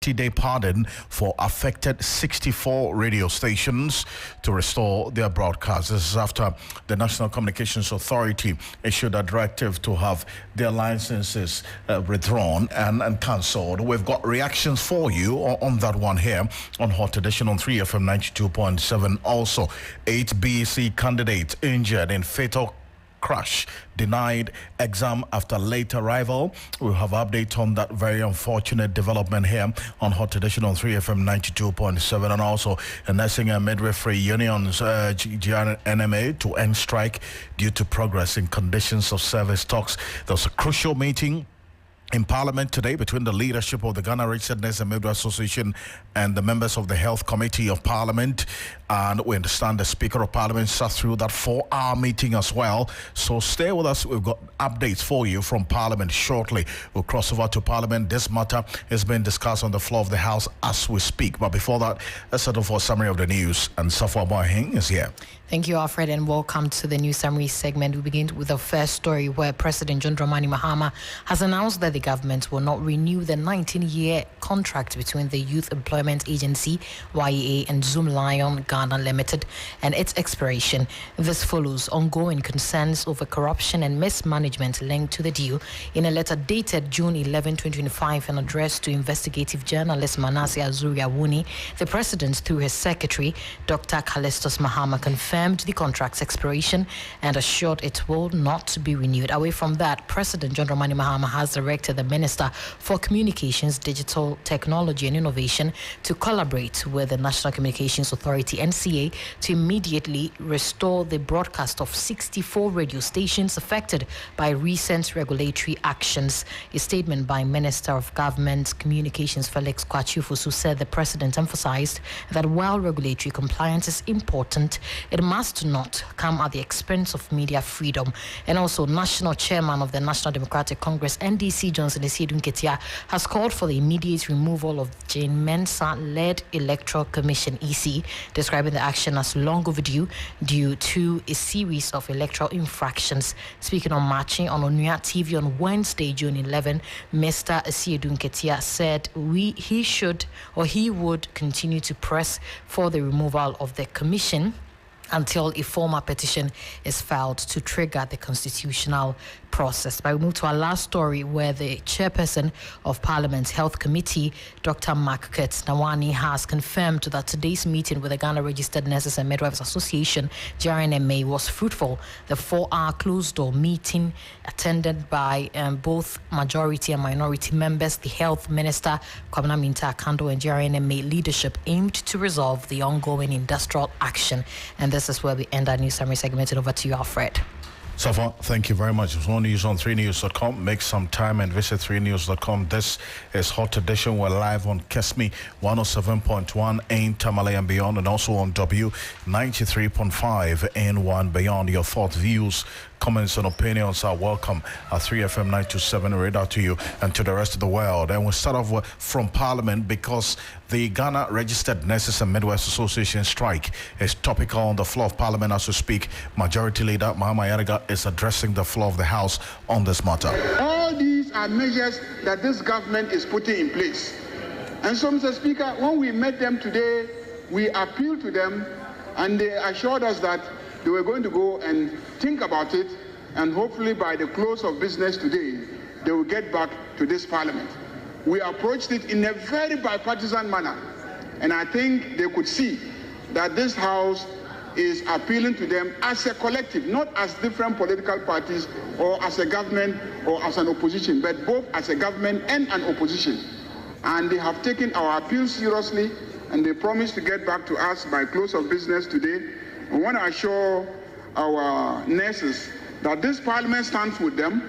Day pardon for affected 64 radio stations to restore their broadcasts. This is after the National Communications Authority issued a directive to have their licenses withdrawn and cancelled. We've got reactions for you on that one here on Hot Edition on 3FM 92.7. Also, 8 BEC candidates injured in fatal crash, denied exam after late arrival. We'll have updates on that very unfortunate development here on Hot Edition on 3FM 92.7. And also, the nursing and midwifery unions urge GNMA to end strike due to progress in conditions of service talks. There was a crucial meeting in Parliament today between the leadership of the Ghana Registered Nurses and Midwives Association and the members of the Health Committee of Parliament. And we understand the Speaker of Parliament sat through that 4-hour meeting as well. So stay with us. We've got updates for you from Parliament shortly. We'll cross over to Parliament. This matter is being discussed on the floor of the House as we speak. But before that, let's settle for a summary of the news. And Safwa Boahing is here. Thank you, Alfred, and welcome to the news summary segment. We begin with the first story where President John Dramani Mahama has announced that the government will not renew the 19-year contract between the Youth Employment Agency, YEA, and Zoom Lion Ghana Limited and its expiration. This follows ongoing concerns over corruption and mismanagement linked to the deal. In a letter dated June 11, 2025 and addressed to investigative journalist Manasseh Azuri-Awuni, the President, through his secretary, Dr. Callistus Mahama, confirmed the contract's expiration and assured it will not be renewed. Away from that, President John Dramani Mahama has directed the Minister for Communications, Digital Technology and Innovation to collaborate with the National Communications Authority, NCA, to immediately restore the broadcast of 64 radio stations affected by recent regulatory actions. A statement by Minister of Government Communications Felix Kwachufusu said the President emphasized that while regulatory compliance is important, it must not come at the expense of media freedom. And also, National Chairman of the National Democratic Congress, NDC, Johnson Ketia, has called for the immediate removal of Jane Mensah-led Electoral Commission, EC, describing the action as long overdue due to a series of electoral infractions. Speaking on Marching on Onua TV on Wednesday, June 11, Mr. Asiedu Ketia said he would continue to press for the removal of the commission until a formal petition is filed to trigger the constitutional process. But we move to our last story where the chairperson of Parliament's Health Committee, Dr. Mark Nawani, has confirmed that today's meeting with the Ghana Registered Nurses and Midwives Association, GNMA, was fruitful. The 4-hour closed-door meeting attended by both majority and minority members, the Health Minister, Kwabena Minta Akando, and GNMA leadership aimed to resolve the ongoing industrial action. And this is where we end our news summary segment. Over to you, Alfred. Safa, thank you very much. It's more news on 3news.com. Make some time and visit 3news.com. This is Hot Edition. We're live on Kesmi 107.1 in Tamale and beyond, and also on W 93.5 in 1 beyond. Your thoughts, views, comments and opinions are welcome at 3FM 927. Read out to you and to the rest of the world. And we'll start off from Parliament because the Ghana Registered Nurses and Midwives Association strike is topical on the floor of Parliament as we speak. Majority Leader Mahama Yariga is addressing the floor of the House on this matter. All these are measures that this government is putting in place. And so, Mr. Speaker, when we met them today, we appealed to them and they assured us that they were going to go and think about it, and hopefully by the close of business today, they will get back to this Parliament. We approached it in a very bipartisan manner, and I think they could see that this House is appealing to them as a collective, not as different political parties or as a government or as an opposition, but both as a government and an opposition. And they have taken our appeal seriously, and they promised to get back to us by close of business today. I want to assure our nurses that this Parliament stands with them.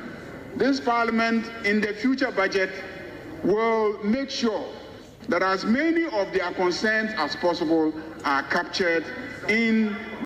This Parliament, in the future budget, will make sure that as many of their concerns as possible are captured in